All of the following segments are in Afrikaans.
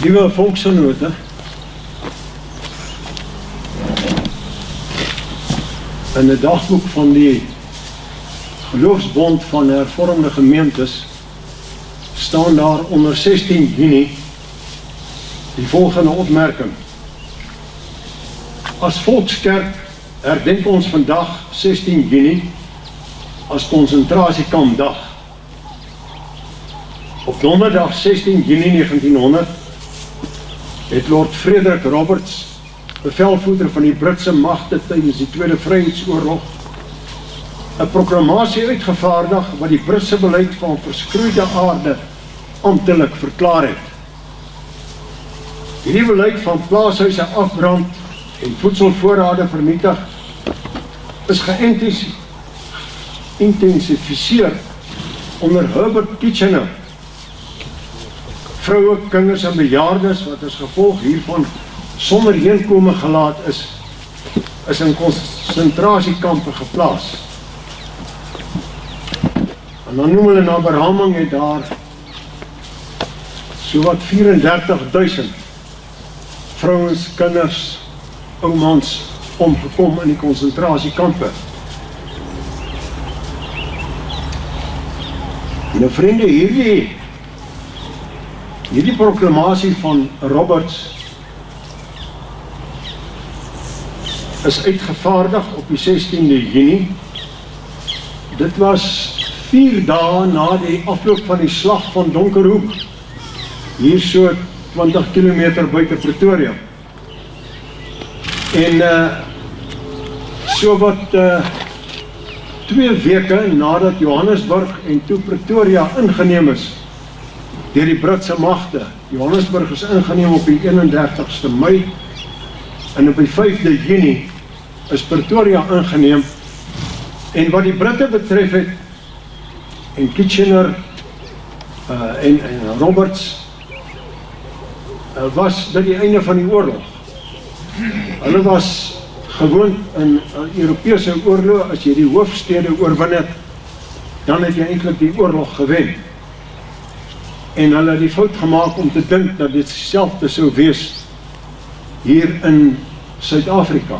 Liewe volksgenote, in die dagboek van die Geloofsbond van Hervormde Gemeentes staan daar onder 16 Juni die volgende opmerking. As Volkskerk herdenk ons vandag 16 Juni as konsentrasiekampdag. Op donderdag 16 Juni 1900 het Lord Frederick Roberts, bevelvoerder van die Britse magte tydens die Tweede Vryheidsoorlog, 'n proklamasie uitgevaardig wat die Britse beleid van verskroeide aarde amptelik verklaar het. Hierdie beleid van plaashuise afbrand en voedselvoorrade vernietig is geïntensifiseer onder Herbert Kitchener. Vroue, kinders en bejaardes wat as gevolg hiervan sonder heenkome gelaat is in konsentrasiekampe geplaas. En dan noem hulle na beraming het daar sowat 34.000 vrouens, kinders, oumans omgekom in die konsentrasiekampe. Nou vriende, hierdie proklamasie van Roberts is uitgevaardig op die 16de Juni. Dit was 4 dae na die afloop van die slag van Donkerhoek, hier so 20 kilometer buite Pretoria. En so wat 2 weke nadat Johannesburg en toe Pretoria ingeneem is deur die Britse magte. Johannesburg is ingeneem op die 31ste Mei en op die 5de Juni is Pretoria ingeneem. En wat die Britte betref het, en Kitchener en Roberts, was dit die einde van die oorlog. Hulle was gewoon in Europese oorlog, as jy die hoofstede oorwin het, dan het jy eintlik die oorlog gewen. En hulle het die fout gemaak om te dink dat dit selfde sou wees hier in Suid-Afrika.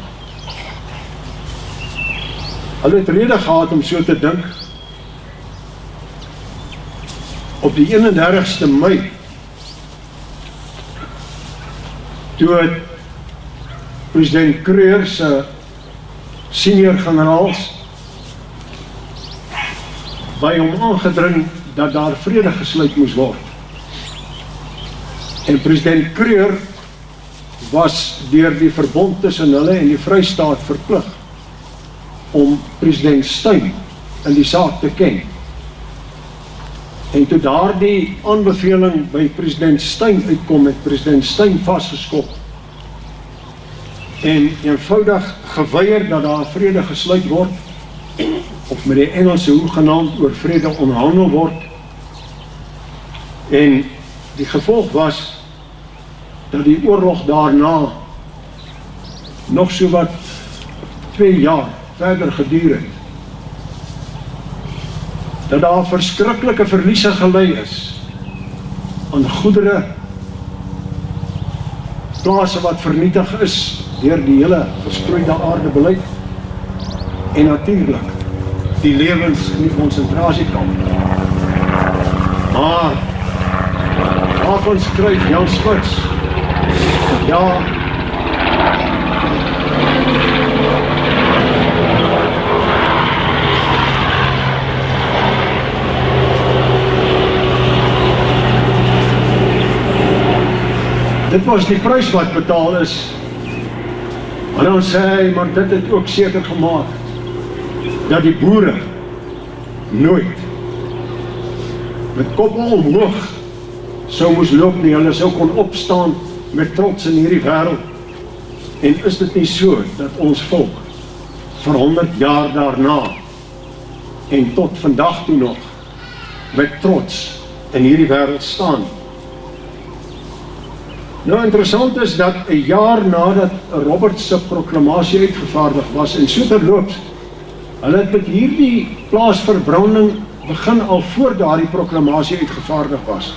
Hulle het rede gehad om so te dink. Op die 31ste Mei, toe het president Kruger se senior generaals by hom aangedring dat daar vrede gesluit moes word. En president Kruger was deur die verbond tussen hulle en die Vrystaat verplig om president Steyn in die saak te ken. En toe daardie aanbeveling by president Steyn uitkom, het president Steyn vasgeskop en eenvoudig geweier dat daar vrede gesluit word, of met die Engelse hoegenaamd oor vrede onderhandel word. En die gevolg was dat die oorlog daarna nog so wat 2 jaar verder geduur het. Dat daar verskriklike verliese gelei is aan goedere, plase wat vernietig is deur die hele verskroeide aarde beleid, en natuurlik die lewens in die konsentrasiekamp. Maar daarvan skryf Jan Smuts, ja, dit was die prys wat betaal is. Maar dan sê hy, maar dit het ook seker gemaak dat die boere nooit met kop omhoog sou moes loop nie, hulle sou kon opstaan met trots in hierdie wêreld. En is dit nie so dat ons volk vir 100 jaar daarna en tot vandag toe nog met trots in hierdie wêreld staan? Nou interessant is dat 'n jaar nadat Roberts se proklamasie uitgevaardig was, en so terloops, hulle het met hierdie plaasverbranding begin al voor daardie proklamasie uitgevaardig was.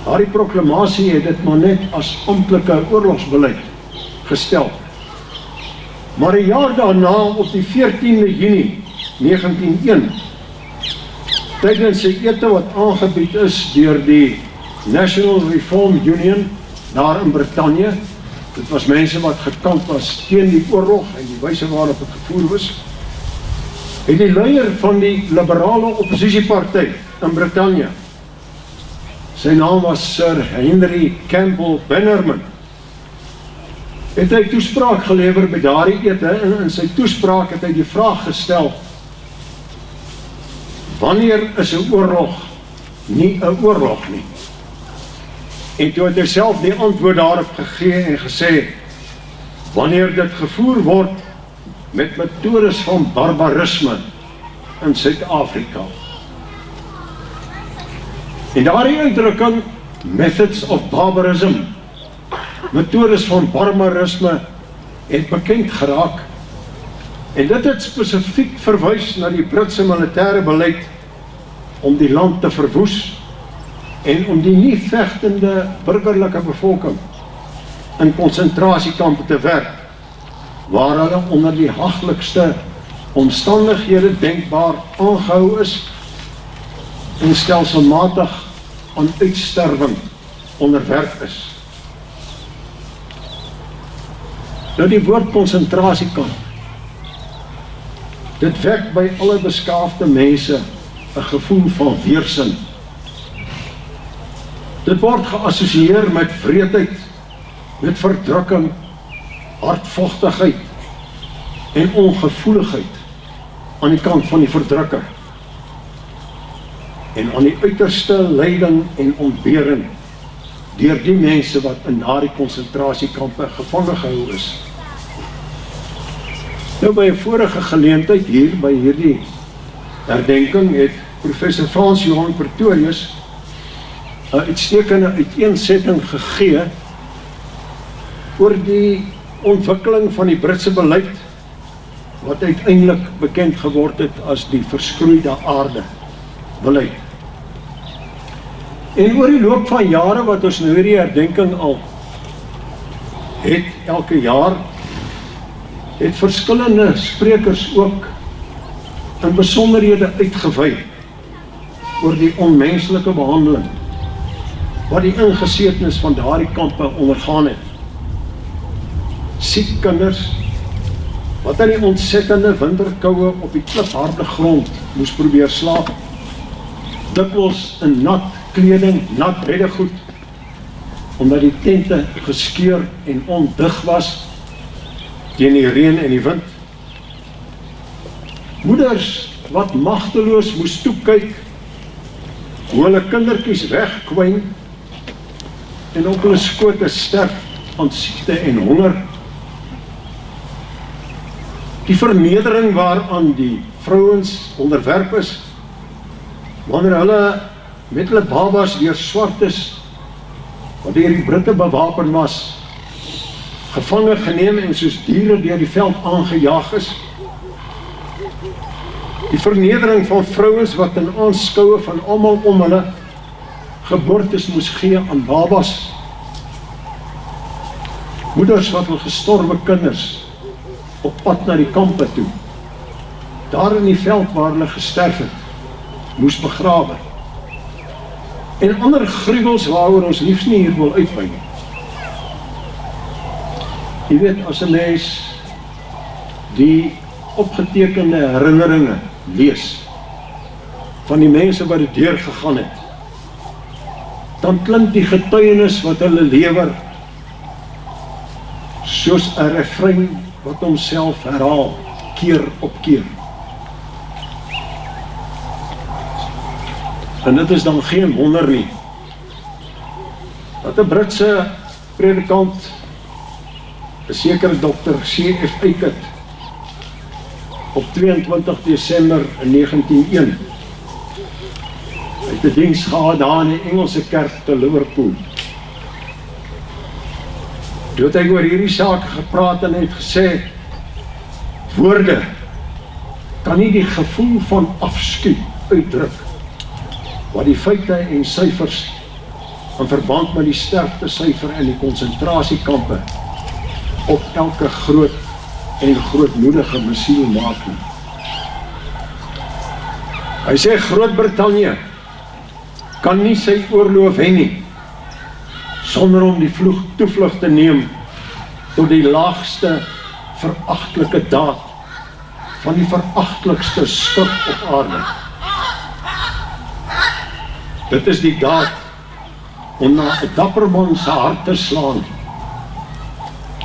Daardie proklamasie het dit maar net as amptelike oorlogsbeleid gestel. Maar 'n jaar daarna, op die 14de Junie 1901, tydens 'n ete wat aangebied is deur die National Reform Union daar in Brittanje, dit was mense wat gekant was teen die oorlog en die wyse waarop het gevoer was, het die leier van die liberale oppositieparty in Brittanje, sy naam was Sir Henry Campbell Bannerman, het hy toespraak gelewer by daardie ete, en in sy toespraak het hy die vraag gestel, wanneer is 'n oorlog nie 'n oorlog nie? En toe het hy self die antwoord daarop gegee en gesê, wanneer dit gevoer word met metodes van barbarisme in Suid-Afrika. En daardie uitdrukking, methods of barbarism, metodes van barbarisme, het bekend geraak. En dit het spesifiek verwys na die Britse militêre beleid om die land te verwoes en om die nie vegtende burgerlike bevolking in konsentrasiekampe te werk, waar hulle onder die haglikste omstandighede denkbaar aangehou is en stelselmatig aan uitsterwing onderwerp is. Nou die woord konsentrasiekamp, dit wek by alle beskaafde mense 'n gevoel van weerstand. Dit word geassosieer met wreedheid, met verdrukking, hardvochtigheid en ongevoeligheid aan die kant van die verdrukker. En aan die uiterste lyding en ontbering deur die mense wat in daardie konsentrasiekampe gevange gehou is. Nou by 'n vorige geleentheid hier by hierdie herdenking het professor Frans Johan Pretorius 'n uitstekende uiteensetting gegee oor die ontwikkeling van die Britse beleid wat uiteindelik bekend geword het as die verskroeide aarde beleid. En oor die loop van jare wat ons nou hierdie herdenking al het, elke jaar, het verskillende sprekers ook in besonderhede uitgewy oor die onmenslike behandeling wat die ingesetenes van daardie kampe ondergaan het. Siek kinders wat aan die ontsettende winterkoue op die klipharde grond moes probeer slaap, dikwels in nat kleding, nat beddegoed, omdat die tente geskeur en ondig was teen die reën en die wind. Moeders wat magteloos moes toekyk hoe hulle kindertjies wegkwyn en op hulle skote sterf aan siekte en honger. Die vernedering waaraan die vrouens onderwerp is, wanneer hulle met hulle babas deur swartes, wat deur die Britte bewapen was, gevange geneem en soos diere deur die veld aangejaag is. Die vernedering van vrouens wat in aanskoue van almal om hulle geboortes moes gee aan babas. Moeders wat hulle gestorwe kinders op pad na die kampe toe, daar in die veld waar hulle gesterf het, moes begrawe. En ander gruwels waaroor ons liefs nie hier wil uitwy nie. Jy weet, as 'n mens die opgetekende herinneringe lees van die mense wat dit deurgegaan het, dan klink die getuienis wat hulle lewer soos 'n refrein wat homself herhaal, keer op keer. En dit is dan geen wonder nie, dat 'n Britse predikant, 'n sekere Dr. C.F. Eckert, op 22 Desember 1901, het 'n diens gehad daar in die Engelse kerk te Liverpool. Toe het hy oor hierdie saak gepraat en het gesê, woorde kan nie die gevoel van afskuw uitdruk wat die feite en syfers in verband met die sterftesyfer in die konsentrasiekampe op elke groot en grootmoedige misiel maak nie. Hy sê Groot-Brittannië kan nie sy oorloof hê nie, sonder om die toevlug te neem tot die laagste veragtelike daad van die veragtelikste skip op aarde. Dit is die daad om na 'n dapper man se hart te slaan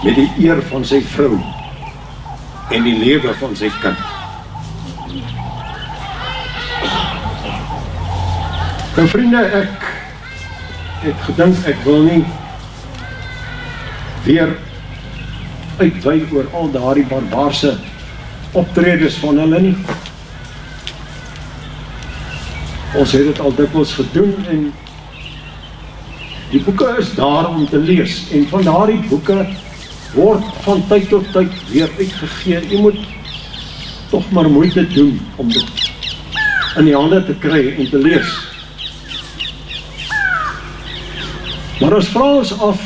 met die eer van sy vrou en die lewe van sy kind. Nou vriende, ek het gedink ek wil nie weer uitwy oor al daardie barbaarse optredes van hulle nie. Ons het dit al dikwels gedoen en die boeke is daar om te lees en van daardie boeke word van tyd tot tyd weer uitgegee. Jy moet tog maar moeite doen om dit in die hande te kry en te lees. Maar ons vra ons af,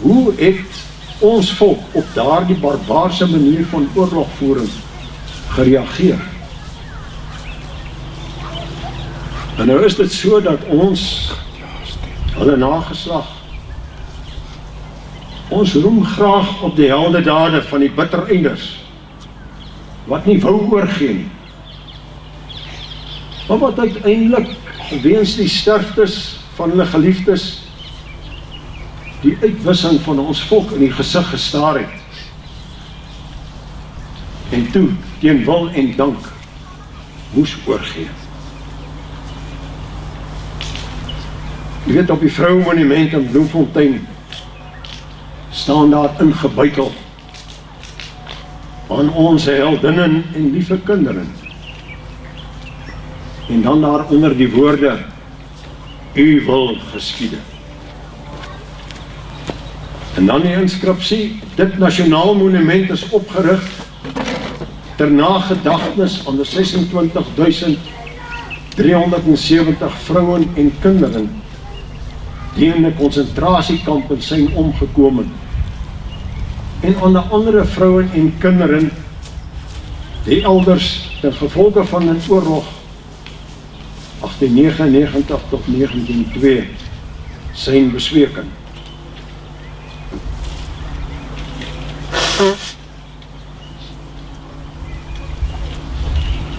hoe het ons volk op daardie barbaarse manier van oorlogvoering gereageer? En nou is dit so dat ons, hulle nageslag, ons roem graag op die heldedade van die bittereinders, wat nie wou oorgee nie, maar wat uiteindelik weens die sterftes van hulle geliefdes die uitwissing van ons volk in die gesig gestaar het. En toe, teen wil en dank, moes oorgee. Jy weet, op die vroumonument in Bloemfontein staan daar ingebuitel aan ons heldinnen en lieve kinderen. En dan daaronder die woorde, u wil geskiede. En dan die inskripsie, dit nasionaal monument is opgerig ter nagedagtenis aan de 26.370 vrouwen en kinderen die in die konsentrasiekamp zijn omgekomen en aan de andere vrouwen en kinderen die elders ten gevolge van een oorlog 1899 tot 1902 zijn bezweken.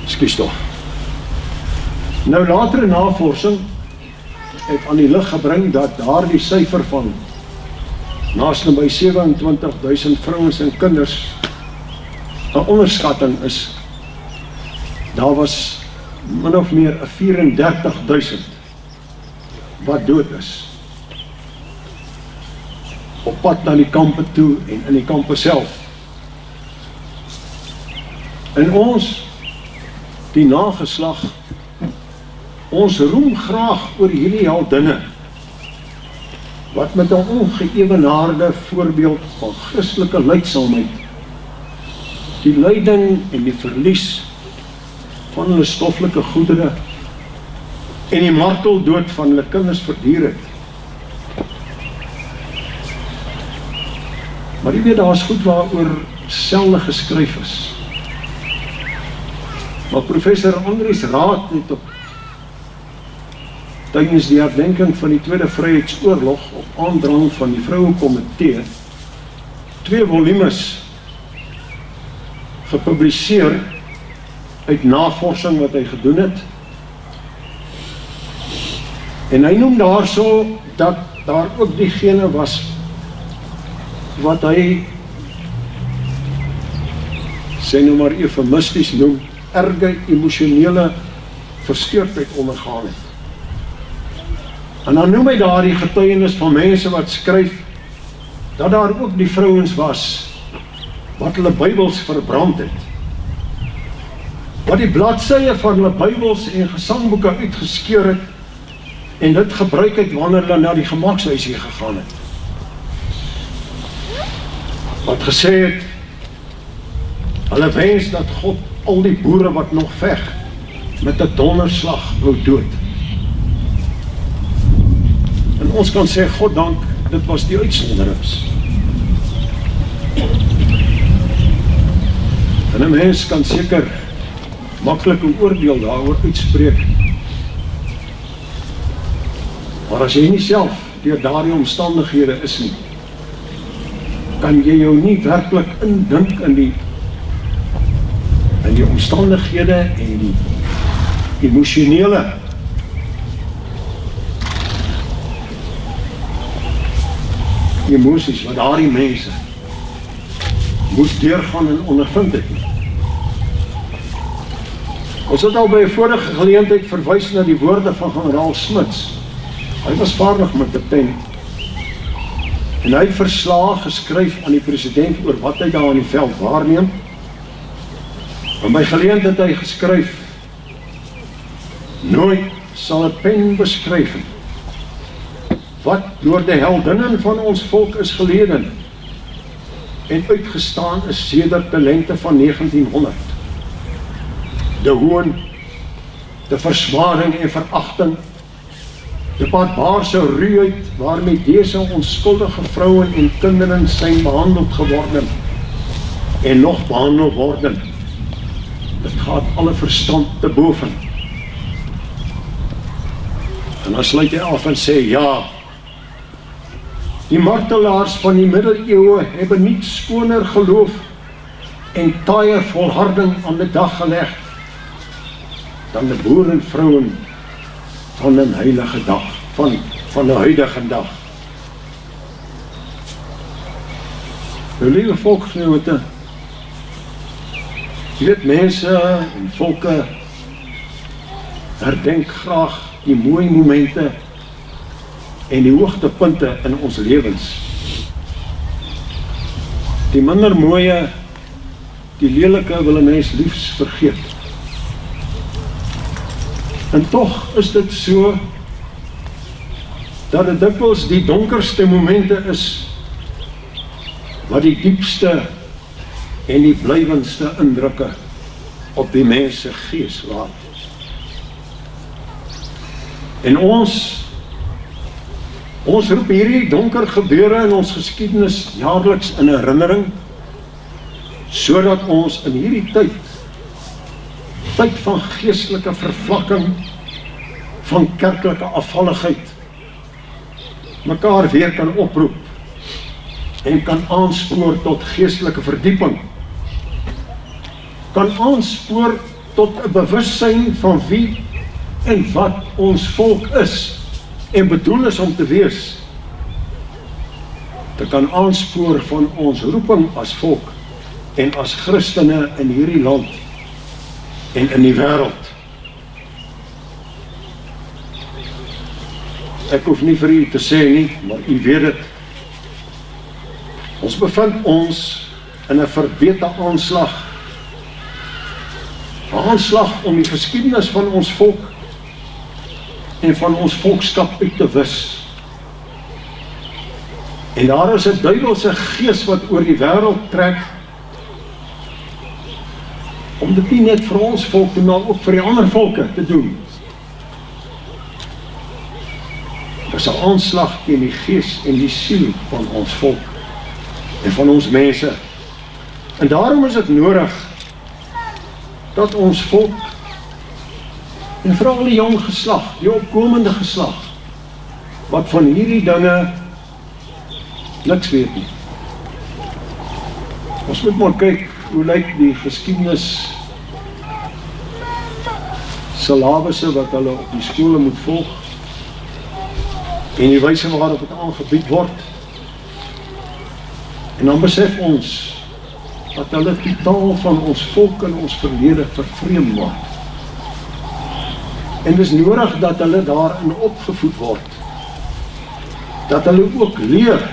Ekskuus toch. Nou latere navorsing het aan die lig gebring dat daar die syfer van naaste by 27.000 vrouens en kinders 'n onderskatting is. Daar was min of meer 34.000 wat dood is. Op pad na die kampe toe en in die kampe self. En ons, die nageslag, ons roem graag oor hierdie heldinne, wat met 'n ongeëwenaarde voorbeeld van Christelike lydsaamheid, die lyding en die verlies van hulle stoffelike goedere en die marteldood van hulle kinders verduur het. Maar jy weet, daar is goed waaroor selde geskryf is. Maar professor Andries Raad het op tydens die herdenking van die Tweede Vryheidsoorlog op aandrang van die Vrouekomitee 2 volumes gepubliseer uit navorsing wat hy gedoen het. En hy noem daarso dat daar ook diegene was wat hy sê nou maar eufemisties noem, erge emosionele versteurdheid ondergaan het. En dan noem hy daar die getuienis van mense wat skryf dat daar ook die vrouens was wat hulle Bybels verbrand het, wat die bladsye van hulle Bybels en gesangboeke uitgeskeur het en dit gebruik het wanneer hulle na die gemakshuisie gegaan het. Wat gesê het, hulle wens dat God al die boere wat nog veg met 'n donderslag wou dood. En ons kan sê, God dank, dit was die uitsonderings. En 'n mens kan seker maklik 'n oordeel daaroor uitspreek. Maar as jy nie self deur daardie omstandighede is nie, kan jy jou nie werklik indink in die omstandighede en die emosionele emosies wat daardie mense moes deurgaan en ondervind het. Ons het al by 'n vorige geleentheid verwys na die woorde van generaal Smuts. Hy was vaardig met 'n pen. En hy het verslae geskryf aan die president oor wat hy daar in die veld waarneem. En by geleentheid het hy geskryf, nooit sal 'n pen beskryf wat deur die heldinnen van ons volk is geleden en uitgestaan is sedert die lente van 1900. De hoon, de versmading en verachting, de barbaarse ruwheid waarmee deze onskuldige vrouwen en kinderen zijn behandeld geworden en nog behandeld worden. Dit gaat alle verstand te boven. En dan sluit hy af en sê, ja, die martelaars van die middeleeuwe hebben niet skoner geloof en taaier volharding aan de dag gelegd dan de boerenvrouwen van een heilige dag, van de huidige dag. Nou, lieve volksgenote, jy weet, mense en volke herdenk graag die mooie momente en die hoogtepunte in ons lewens. Die minder mooie, die lelike wil 'n mens liefs vergeet. En tog is dit so, dat dit dikwels die donkerste momente is, wat die diepste en die blywendste indrukke op die mens se gees laat. En ons roep hierdie donker gebeure in ons geskiedenis jaarliks in herinnering, sodat ons in hierdie tyd van geestelike vervlakking, van kerklike afvalligheid, mekaar weer kan oproep en kan aanspoor tot geestelike verdieping, kan aanspoor tot 'n bewussyn van wie en wat ons volk is en bedoel is om te wees. Dit kan aanspoor van ons roeping as volk en as Christene in hierdie land en in die wêreld. Ek hoef nie vir u te sê nie, maar u weet dit. Ons bevind ons in 'n verbete aanslag. 'n Aanslag om die geskiedenis van ons volk en van ons volkskap uit te wis. En daar is 'n duiwelse gees wat oor die wêreld trek, om dit nie net vir ons volk, maar ook vir die ander volke te doen. Dit is 'n aanslag teen die gees en die siel van ons volk en van ons mense. En daarom is dit nodig dat ons volk, en veral die jong geslag, die opkomende geslag, wat van hierdie dinge niks weet nie. Ons moet maar kyk, hoe lyk die geskiedenis syllabusse wat hulle op die skole moet volg, en die wyse waarop dit aangebied word. En dan besef ons dat hulle die taal van ons volk en ons verlede vervreem maak. En dis nodig dat hulle daarin opgevoed word. Dat hulle ook leer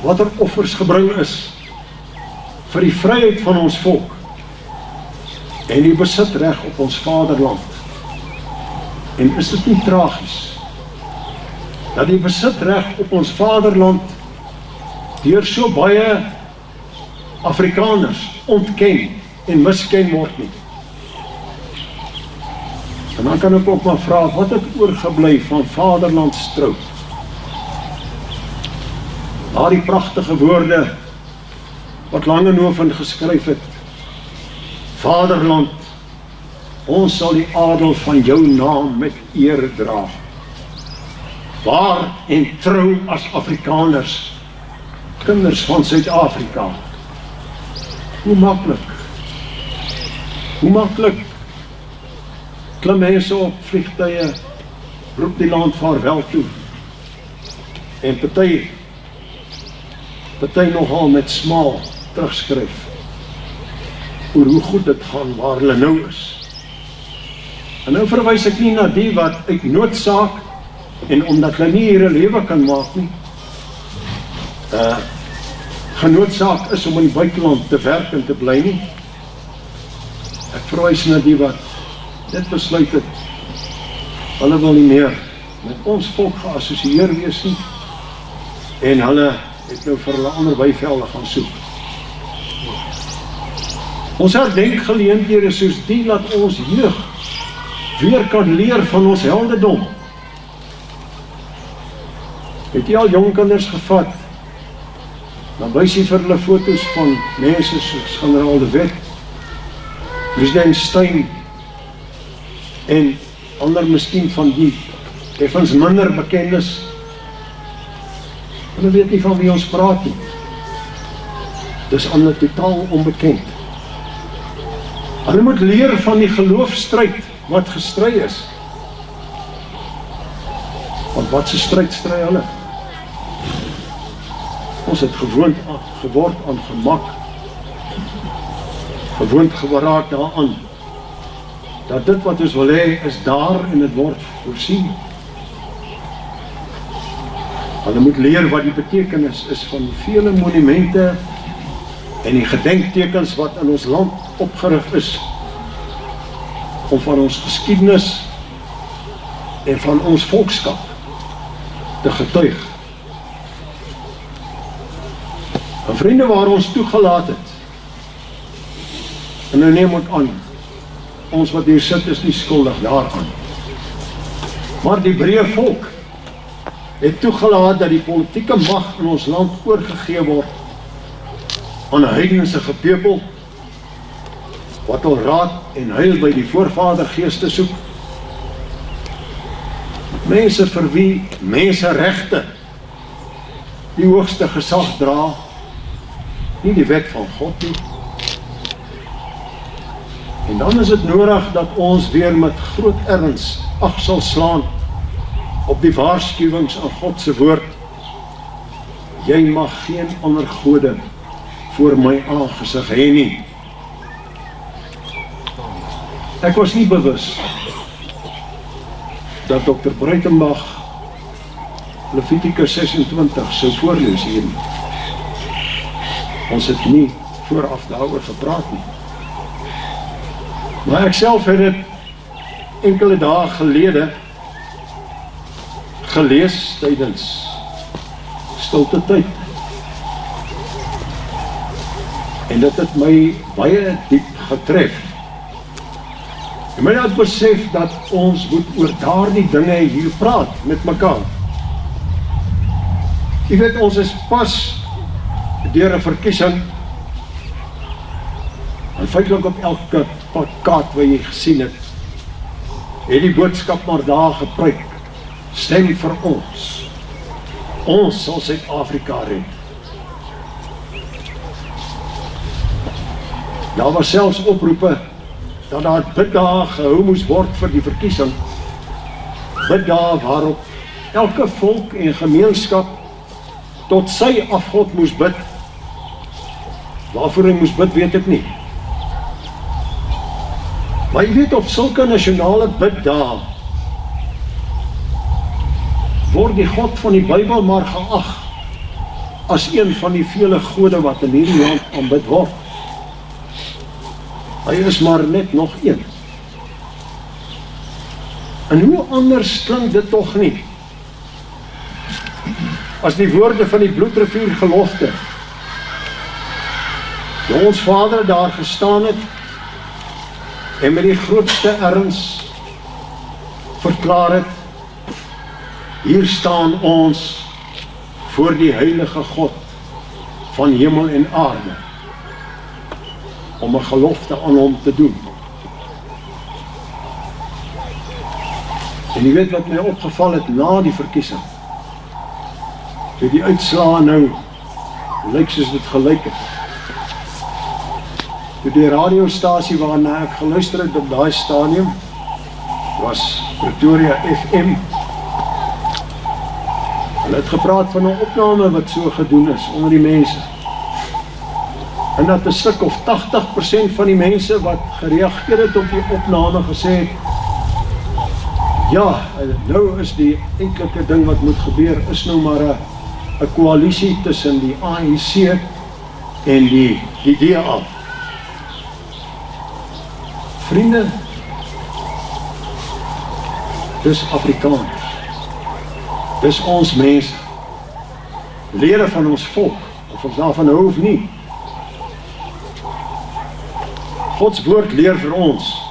wat offers gebring is vir die vryheid van ons volk en die besitreg op ons vaderland. En is dit nie tragies dat die besitreg op ons vaderland deur so baie Afrikaners ontken en misken word nie? En dan kan ek ook maar vra, wat het oorgebly van vaderlandstrou? Daar die pragtige woorde wat Langehoven geskryf het. Vaderland, ons sal die adel van jou naam met eer dra. Waar en trou as Afrikaners, kinders van Suid-Afrika. Hoe maklik? Hoe maklik? Klim mense op vliegtuie, roep die land vaarwel toe. En party nogal met smaal terugskryf oor hoe goed dit gaan waar hulle nou is. En nou verwys ek nie na die wat uit noodsaak en omdat hulle nie hier 'n lewe kan maak nie, genoodsaak is om in die buiteland te werk en te bly nie. Ek verwys na die wat dit besluit het, hulle wil nie meer met ons volk geassosieer wees nie, en hulle het nou vir hulle ander weivelde gaan soek. Ons herdenk geleenthede soos die laat ons jeug weer kan leer van ons heldendom. Het jy al jong kinders gevat, dan wys jy vir hulle foto's van mense soos generaal de Wet, president Steyn, en ander miskien van die effens minder bekendes. Hulle weet nie van wie ons praat nie. Dis ander totaal onbekend. Hulle moet leer van die geloofstryd wat gestry is. Want wat se stryd stry hulle? Ons het gewoond geword aan gemak. Gewoond geraak daaraan dat dit wat ons wil hê is daar en dit word voorsien. Hulle moet leer wat die betekenis is van vele monumente en die gedenktekens wat in ons land opgerig is om van ons geskiedenis en van ons volkskap te getuig. En vriende, waar ons toegelaat het, en nou neem ek aan, ons wat hier sit is nie skuldig daaraan. Maar die breë volk het toegelaat dat die politieke mag in ons land oorgegee word aan 'n heidense gepeupel wat al raad en heil by die voorvadergeeste soek. Mense vir wie menseregte die hoogste gesag dra, nie die wet van God nie. En dan is dit nodig dat ons weer met groot erns ag sal slaan op die waarskuwings aan God se woord. Jy mag geen ander gode voor my aangesig hê nie. Ek was nie bewus dat Dr. Breitenbach Levitikus 26 sou voorlees hier. Ons het nie vooraf daaroor gepraat nie. Maar ek self het dit enkele dae gelede gelees tydens stilte tyd. En dit het my baie diep getref. En my het besef dat ons moet oor daardie dinge hier praat met mekaar. Jy weet, ons is pas deur 'n verkiesing. En feitlik op elke plakkaat wat jy gesien het die boodskap maar daar gepryk. Stem vir ons. Ons sal Suid-Afrika red. Daar was selfs oproepe dat daar biddae gehou moes word vir die verkiesing. Biddae waarop elke volk en gemeenskap tot sy afgod moes bid. Waarvoor hy moes bid, weet ek nie. Maar jy weet, op sulke nasionale biddae word die God van die Bybel maar geag as een van die vele gode wat in hierdie land aanbid word. Hy is maar net nog een. En hoe anders klink dit tog nie as die woorde van die bloedrivier gelofte. Toe ons Vader daar gestaan het en met die grootste erns verklaar het, hier staan ons voor die heilige God van hemel en aarde, om 'n gelofte aan hom te doen. En jy weet wat my opgeval het na die verkiesing, toe die uitslae nou lyk soos dit gelyk het. Toe die radiostasie waarna ek geluister het op daai stadium was Pretoria FM. Hulle het gepraat van 'n opname wat so gedoen is onder die mense. En dat 'n stuk of 80% van die mense wat gereageer het op die opname gesê het, ja, nou is die enkelike ding wat moet gebeur, is nou maar 'n koalisie tussen die ANC en die DA. Vriende, dis Afrikaners, dis ons mense, lede van ons volk, of ons daarvan hou of nie. Gods woord leer vir ons,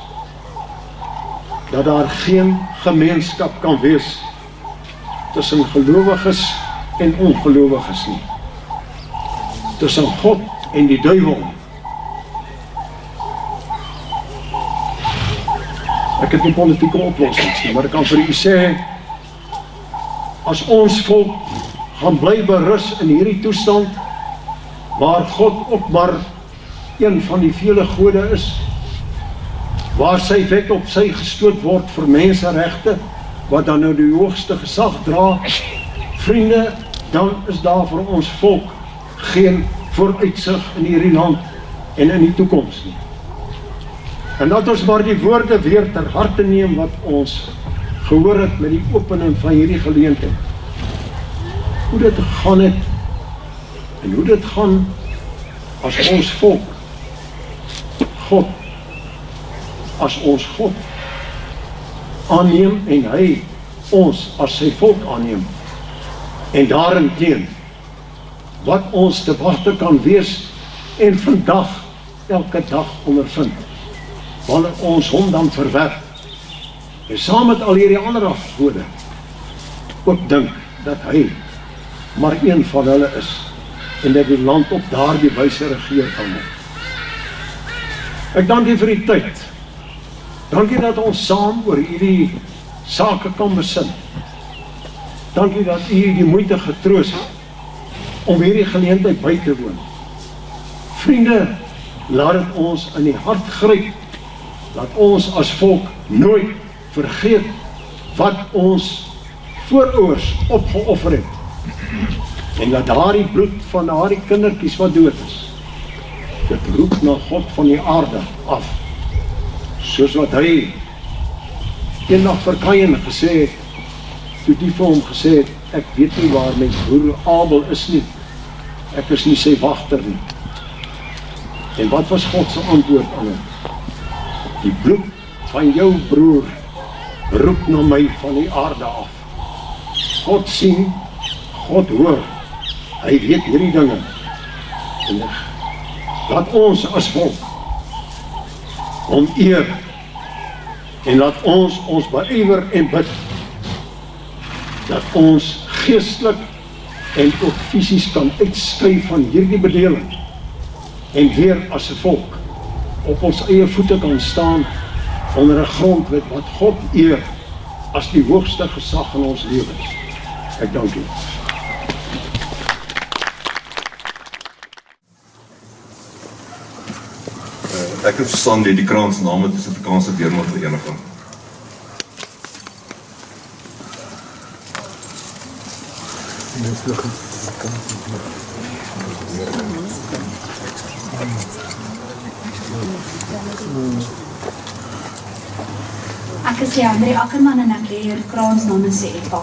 dat daar geen gemeenskap kan wees tussen gelowiges en ongelowiges nie, tussen God en die duiwel. Ek het nie politieke oplossings nie, maar ek kan vir u sê, as ons volk gaan bly berus in hierdie toestand, waar God ook maar een van die vele gode is, waar sy wet op sy gestoot word vir menseregte, wat dan nou die hoogste gesag dra, vriende, dan is daar vir ons volk geen vooruitsig in hierdie land en in die toekoms nie. En dat ons maar die woorde weer ter harte neem wat ons gehoor het met die opening van hierdie geleentheid. Hoe dit gaan het, en hoe dit gaan as ons volk God, as ons God aanneem en hy ons as sy volk aanneem, en daarenteen wat ons te wagte kan wees en vandag elke dag ondervind, wanneer ons hom dan verwerp en saam met al hierdie ander afgode ook dink dat hy maar een van hulle is en dat die land op daardie wyse regeer kan word. Ek dank u vir die tyd. Dankie dat ons saam oor hierdie sake kan besin. Dankie dat u die moeite getroos het om hierdie geleentheid by te woon. Vriende, laat dit ons in die hart gryp, dat ons as volk nooit vergeet wat ons voorouers opgeoffer het. En dat daardie bloed van daardie kindertjies wat dood is, dit roep na God van die aarde af. Soos wat hy eendag vir Kain gesê het, toe die vir hom gesê het, ek weet nie waar my broer Abel is nie, ek is nie sy wagter nie. En wat was God se antwoord aan hom? Die bloed van jou broer roep na my van die aarde af. God sien, God hoor, hy weet hierdie dinge. En laat ons as volk hom eer en laat ons beywer en bid dat ons geestelik en ook fisies kan uitskei van hierdie bedeling en weer as 'n volk op ons eie voete kan staan onder 'n grondwet wat God eer as die hoogste gesag in ons lewens. Ek dank u. Ek het verstaan die Krans naam het is Afrikaanse Weermachtvereniging. Ek is Leandrie Ackerman en ek leer Krans namens die EPA.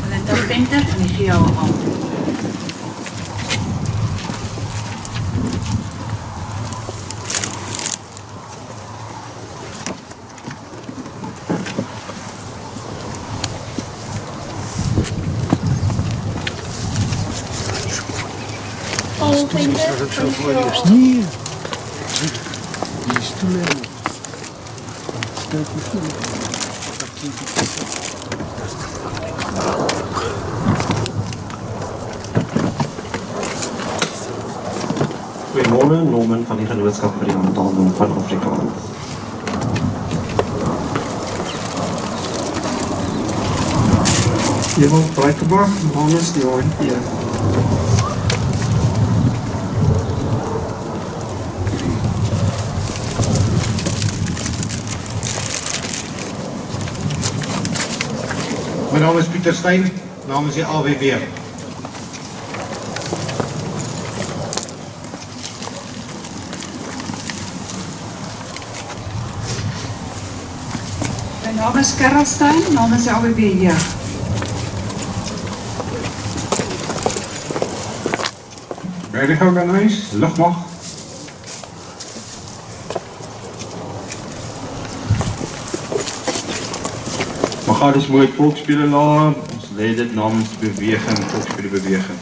Melinda Venter en ek gee jou 'n hand. Paul Venter van VA. Nee. Die stoel en kyk hoe stoel. Goeiemôre, Norman van die Genootskap vir die Handhaving van Afrikaans. Ewald Breitenbach, namens die ONP. My naam is Pieter Steyn, namens die AWB. My naam is Karel Steyn, namens die AWB Jeug. Berdig Organise, Lugmag. Magalies mooi volksspelelaar, ons lei dit namens die beweging, volksspelebeweging.